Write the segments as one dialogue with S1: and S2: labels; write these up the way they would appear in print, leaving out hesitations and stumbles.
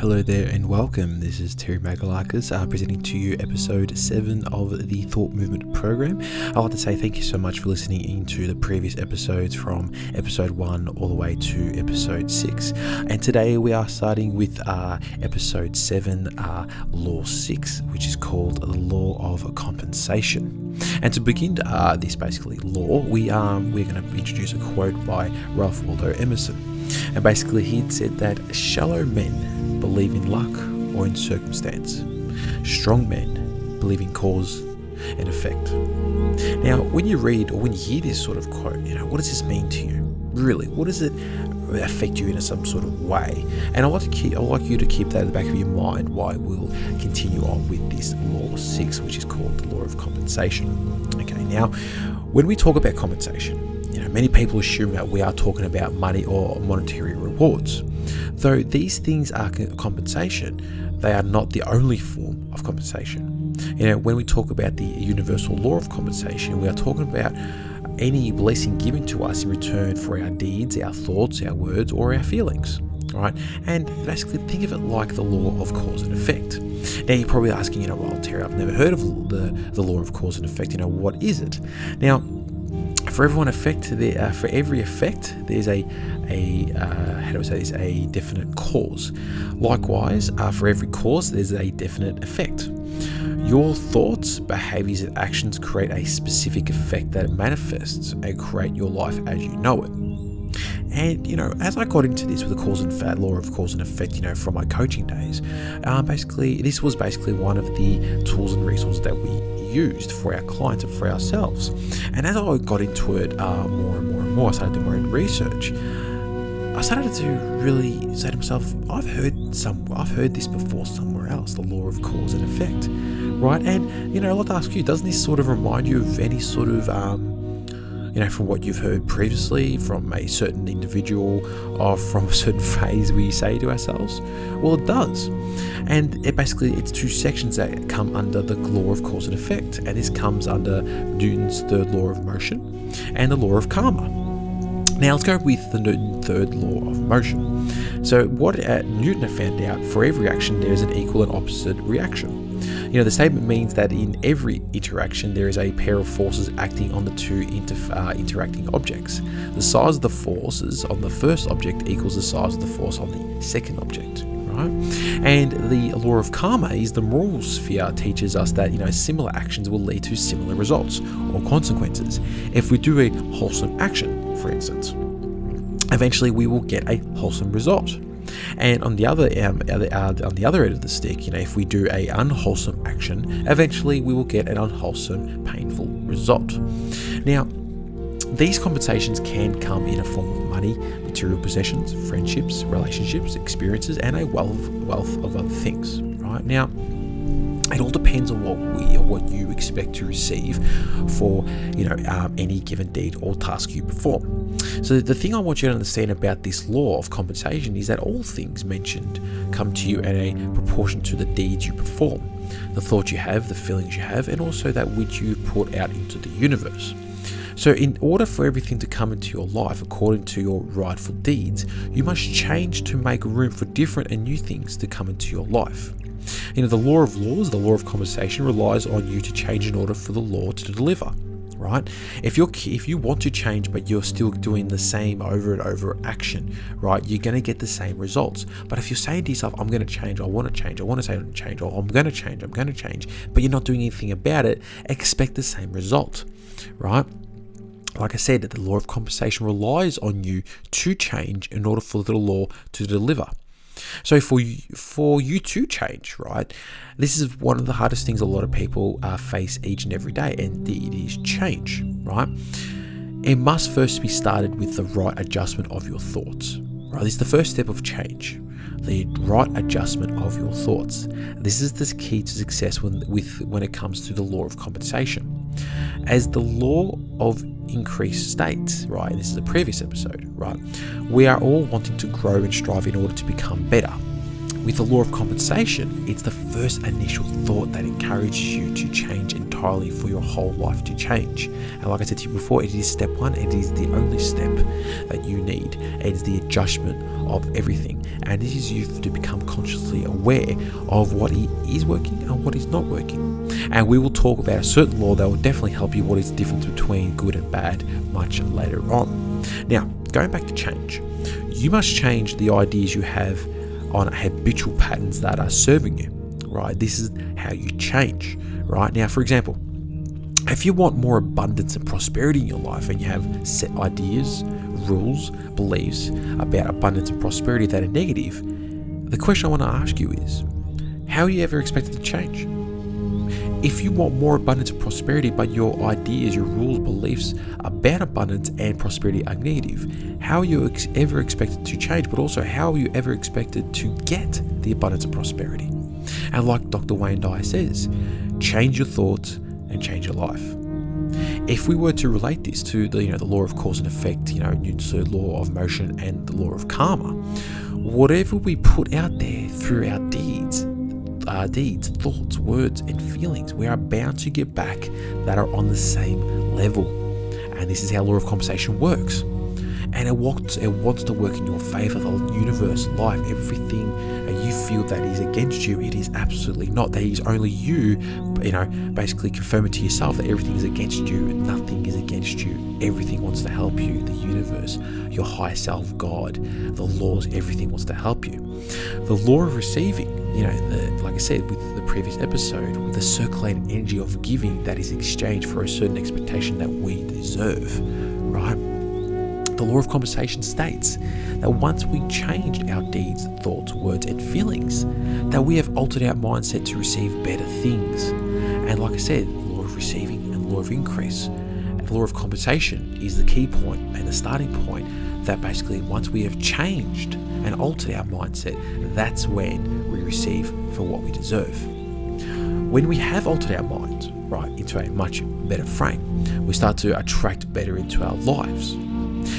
S1: Hello there and welcome. This is Terry Magalakis presenting to you episode 7 of the Thought Movement program. I'd like to say thank you so much for listening into the previous episodes from episode 1 all the way to episode 6. And today we are starting with episode 7, law 6, which is called the law of compensation. And to begin this basically law, we're going to introduce a quote by Ralph Waldo Emerson. And basically he said that shallow men believe in luck or in circumstance. Strong men believe in cause and effect. Now, when you read or when you hear this sort of quote, what does this mean to you? Really, what does it affect you in some sort of way? And I'd like you to keep that at the back of your mind while we'll continue on with this law 6, which is called the law of compensation. Okay, now, when we talk about compensation, many people assume that we are talking about money or monetary rewards. Though these things are compensation, they are not the only form of compensation. When we talk about the universal law of compensation, we are talking about any blessing given to us in return for our deeds, our thoughts, our words, or our feelings. Right? And basically think of it like the law of cause and effect. Now you're probably asking, well, Terry, I've never heard of the law of cause and effect. What is it? Now, for every effect, there's a definite cause. Likewise, for every cause, there's a definite effect. Your thoughts, behaviors, and actions create a specific effect that manifests and create your life as you know it. And, as I got into this with the law of cause and effect, from my coaching days, this was one of the tools and resources that we used for our clients and for ourselves. And as I got into it more and more, I started doing my own research. I started to really say to myself, I've heard this before somewhere else, the law of cause and effect, right? And, I'd like to ask you, doesn't this sort of remind you of any sort of from what you've heard previously from a certain individual or from a certain phrase we say to ourselves? Well, it does. And it's two sections that come under the law of cause and effect. And this comes under Newton's third law of motion and the law of karma. Now let's go with the Newton third law of motion. So what Newton found out, for every action there is an equal and opposite reaction. The statement means that in every interaction there is a pair of forces acting on the two interacting objects. The size of the forces on the first object equals the size of the force on the second object. Right? And the law of karma is the moral sphere teaches us that similar actions will lead to similar results or consequences. If we do a wholesome action, for instance, eventually we will get a wholesome result. And on the other end of the stick, if we do a unwholesome action, eventually we will get an unwholesome, painful result. Now, these compensations can come in a form of money, material possessions, friendships, relationships, experiences, and a wealth of other things. Right now, it all depends on what you expect to receive for any given deed or task you perform. So the thing I want you to understand about this law of compensation is that all things mentioned come to you at a proportion to the deeds you perform, the thoughts you have, the feelings you have, and also that which you put out into the universe. So in order for everything to come into your life according to your rightful deeds, you must change to make room for different and new things to come into your life. The law of laws, the law of compensation, relies on you to change in order for the law to deliver. Right? If you want to change but you're still doing the same over and over action, right, you're going to get the same results. But if you're saying to yourself, I'm going to change, I want to change, I want to say change, or I'm going to change, but you're not doing anything about it, expect the same result, right? Like I said, the law of compensation relies on you to change in order for the law to deliver. So for you to change, right, this is one of the hardest things a lot of people face each and every day, and it is change, right? It must first be started with the right adjustment of your thoughts, right? This is the first step of change, the right adjustment of your thoughts. This is the key to success when it comes to the law of compensation. As the law of increase states, right, this is a previous episode, right, we are all wanting to grow and strive in order to become better. With the law of compensation, it's the first initial thought that encourages you to change entirely for your whole life to change. And like I said to you before, it is step one. It is the only step that you need. It is the adjustment of everything. And this is you to become consciously aware of what is working and what is not working. And we will talk about a certain law that will definitely help you what is the difference between good and bad much later on. Now, going back to change, you must change the ideas you have on habitual patterns that are serving you, right? This is how you change, right? Now, for example, if you want more abundance and prosperity in your life and you have set ideas, rules, beliefs about abundance and prosperity that are negative, the question I want to ask you is, how are you ever expected to change? If you want more abundance and prosperity, but your ideas, your rules, beliefs about abundance and prosperity are negative, how are you ever expected to change? But also, how are you ever expected to get the abundance and prosperity? And like Dr. Wayne Dyer says, change your thoughts and change your life. If we were to relate this to the law of cause and effect, Newton's third law of motion and the law of karma, whatever we put out there through our deeds, thoughts, words, and feelings, we are bound to get back that are on the same level. And this is how law of compensation works. And it wants to work in your favor. The universe, life, everything you feel that is against you, it is absolutely not. That is only you, basically confirming to yourself that everything is against you. Nothing is against you. Everything wants to help you. The universe, your higher self, God, the laws, everything wants to help you. The law of receiving, like I said with the previous episode, with the circulating energy of giving that is exchanged for a certain expectation that we deserve, right? The law of compensation states that once we changed our deeds, thoughts, words, and feelings, that we have altered our mindset to receive better things. And like I said, the law of receiving and the law of increase. And the law of compensation is the key point and the starting point that basically once we have changed and altered our mindset, that's when we receive for what we deserve. When we have altered our minds, right, into a much better frame, we start to attract better into our lives.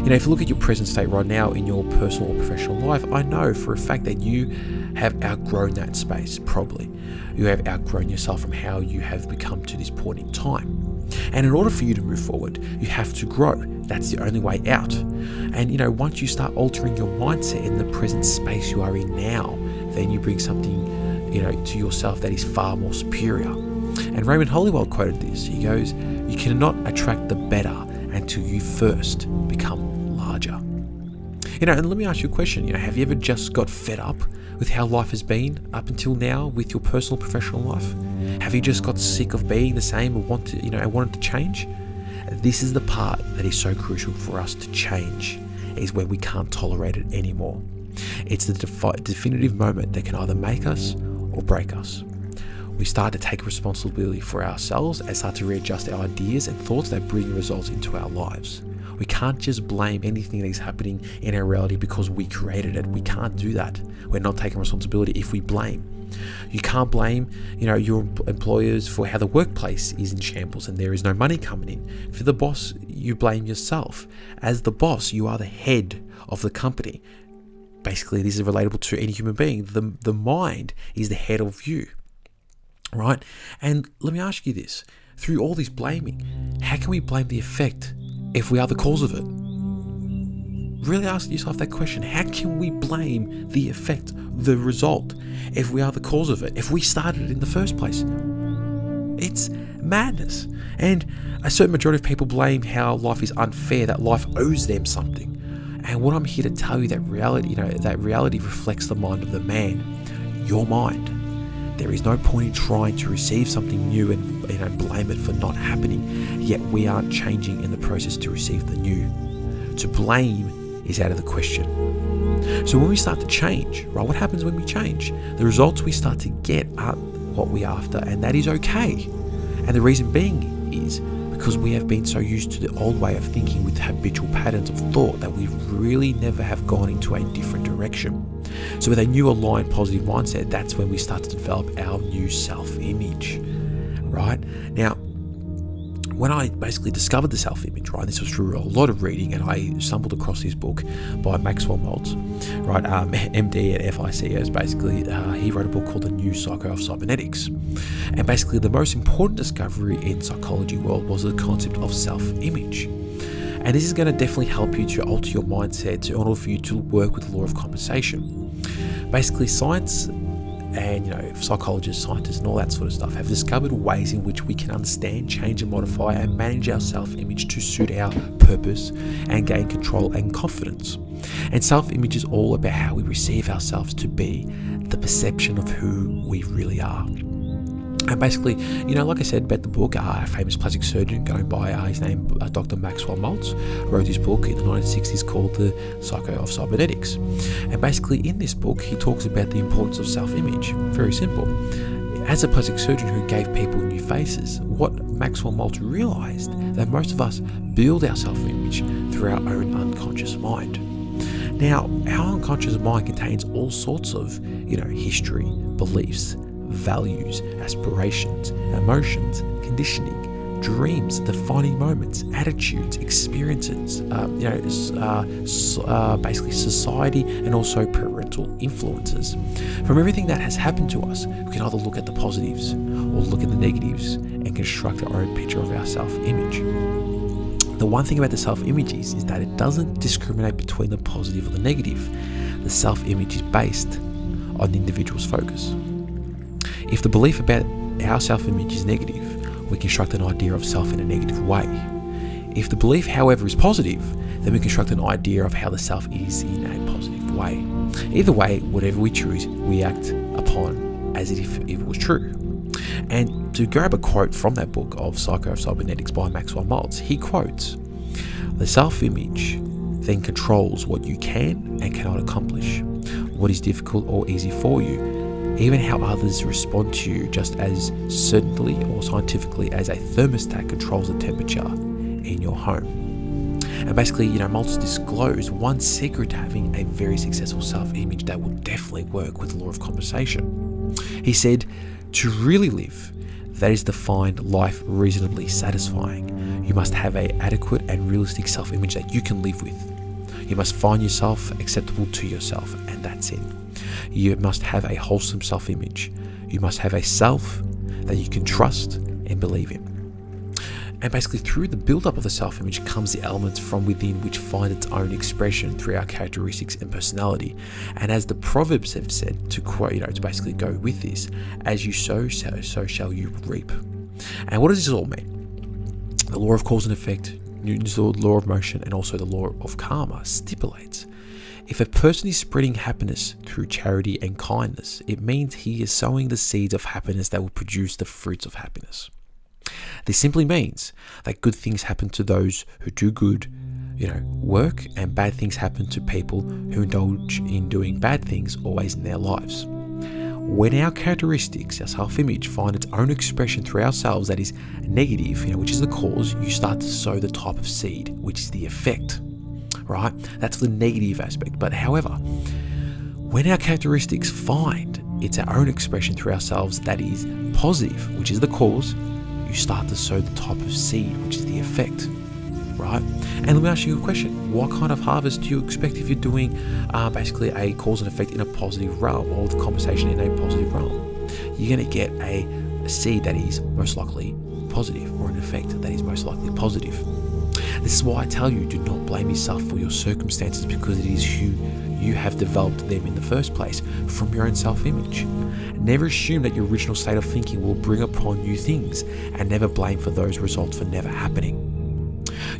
S1: If you look at your present state right now in your personal or professional life, I know for a fact that you have outgrown that space, probably. You have outgrown yourself from how you have become to this point in time. And in order for you to move forward, you have to grow. That's the only way out. And once you start altering your mindset in the present space you are in now, then you bring something, to yourself that is far more superior. And Raymond Hollywell quoted this. He goes, "You cannot attract the better until you first become larger." And let me ask you a question. Have you ever just got fed up with how life has been up until now with your personal, professional life? Have you just got sick of being the same and wanted to change? This is the part that is so crucial for us to change, is when we can't tolerate it anymore. It's the definitive moment that can either make us or break us. We start to take responsibility for ourselves and start to readjust our ideas and thoughts that bring results into our lives. We can't just blame anything that is happening in our reality because we created it. We can't do that. We're not taking responsibility if we blame. You can't blame, your employers for how the workplace is in shambles and there is no money coming in. For the boss, you blame yourself. As the boss, you are the head of the company. Basically, this is relatable to any human being. The mind is the head of you. Right? And let me ask you this. Through all this blaming, how can we blame the effect if we are the cause of it? Really ask yourself that question. How can we blame the effect, the result, if we are the cause of it, if we started it in the first place? It's madness. And a certain majority of people blame how life is unfair, that life owes them something. And what I'm here to tell you, that reality reflects the mind of the man, your mind. There is no point in trying to receive something new and blame it for not happening, yet we aren't changing in the process to receive the new. To blame is out of the question. So when we start to change, right, what happens when we change? The results we start to get are what we're after, and that is okay. And the reason being is because we have been so used to the old way of thinking with habitual patterns of thought that we really never have gone into a different direction. So with a new aligned positive mindset, that's when we start to develop our new self-image, right? Now, when I basically discovered the self-image, right, this was through a lot of reading, and I stumbled across this book by Maxwell Maltz, right, MD at FICS. Basically, he wrote a book called The New Psycho of Cybernetics, and basically the most important discovery in psychology world was the concept of self-image. And this is going to definitely help you to alter your mindset in order for you to work with the law of compensation. Basically, science and psychologists, scientists, and all that sort of stuff have discovered ways in which we can understand, change and modify and manage our self-image to suit our purpose and gain control and confidence. And self-image is all about how we receive ourselves to be, the perception of who we really are. And basically, like I said about the book, a famous plastic surgeon going by his name, Dr. Maxwell Maltz, wrote this book in the 1960s called The Psycho of Cybernetics. And basically in this book, he talks about the importance of self-image. Very simple. As a plastic surgeon who gave people new faces, what Maxwell Maltz realized that most of us build our self-image through our own unconscious mind. Now, our unconscious mind contains all sorts of, history, beliefs, values, aspirations, emotions, conditioning, dreams, defining moments, attitudes, experiences, basically society and also parental influences. From everything that has happened to us, we can either look at the positives or look at the negatives and construct our own picture of our self-image. The one thing about the self-image is that it doesn't discriminate between the positive or the negative. The self-image is based on the individual's focus. If the belief about our self-image is negative, we construct an idea of self in a negative way. If the belief, however, is positive, then we construct an idea of how the self is in a positive way. Either way, whatever we choose, we act upon as if it was true. And to grab a quote from that book of Psycho of Cybernetics by Maxwell Maltz, he quotes, "The self-image then controls what you can and cannot accomplish, what is difficult or easy for you, even how others respond to you, just as certainly or scientifically as a thermostat controls the temperature in your home." And basically, Maltz disclosed one secret to having a very successful self-image that will definitely work with the law of compensation. He said, "To really live, that is to find life reasonably satisfying, you must have an adequate and realistic self-image that you can live with. You must find yourself acceptable to yourself, and that's it. You must have a wholesome self-image. You must have a self that you can trust and believe in." And basically through the build-up of the self-image comes the elements from within which find its own expression through our characteristics and personality. And as the Proverbs have said, to quote, to basically go with this, "As you sow, so shall you reap." And what does this all mean? The law of cause and effect, Newton's law of motion, and also the law of karma stipulates, if a person is spreading happiness through charity and kindness, it means he is sowing the seeds of happiness that will produce the fruits of happiness. This simply means that good things happen to those who do good, work, and bad things happen to people who indulge in doing bad things always in their lives. When our characteristics, our self-image, find its own expression through ourselves that is negative, which is the cause, you start to sow the type of seed, which is the effect, right? That's the negative aspect. But however, when our characteristics find its own expression through ourselves that is positive, which is the cause, you start to sow the type of seed, which is the effect, right? And let me ask you a question. What kind of harvest do you expect if you're doing basically a cause and effect in a positive realm, or the conversation in a positive realm? You're going to get a seed that is most likely positive, or an effect that is most likely positive. This is why I tell you, do not blame yourself for your circumstances, because it is who you have developed them in the first place from your own self-image. Never assume that your original state of thinking will bring upon new things, and never blame for those results for never happening.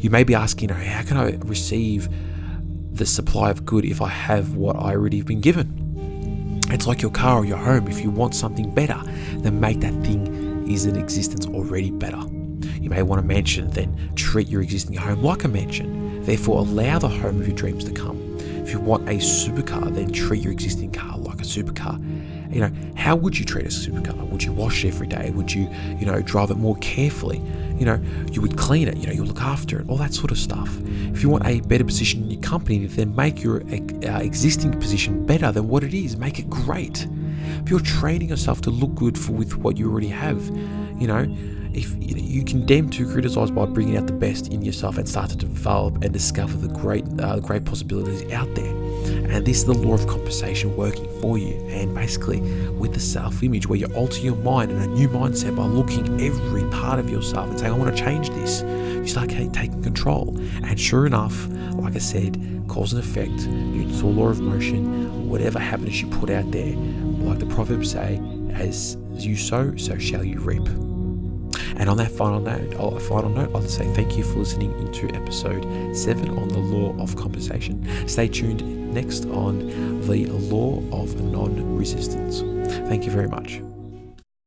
S1: You may be asking, how can I receive the supply of good if I have what I already have been given? It's like your car or your home. If you want something better, then make that thing is in existence already better. You may want a mansion, then treat your existing home like a mansion. Therefore, allow the home of your dreams to come. If you want a supercar, then treat your existing car like a supercar. How would you treat a supercar? Would you wash it every day? Would you, drive it more carefully? You would clean it, you look after it, all that sort of stuff. If you want a better position in your company, then make your existing position better than what it is. Make it great. If you're training yourself to look good with what you already have, If you condemn to criticize by bringing out the best in yourself and start to develop and discover the great possibilities out there. And this is the law of compensation working for you. And basically, with the self-image, where you alter your mind and a new mindset by looking every part of yourself and saying, I want to change this, you start taking control. And sure enough, like I said, cause and effect, Newton's law of motion, whatever happiness you put out there, like the Proverbs say, as you sow, so shall you reap. And on that final note, I'll say thank you for listening into episode 7 on the law of compensation. Stay tuned next on the law of non-resistance. Thank you very much.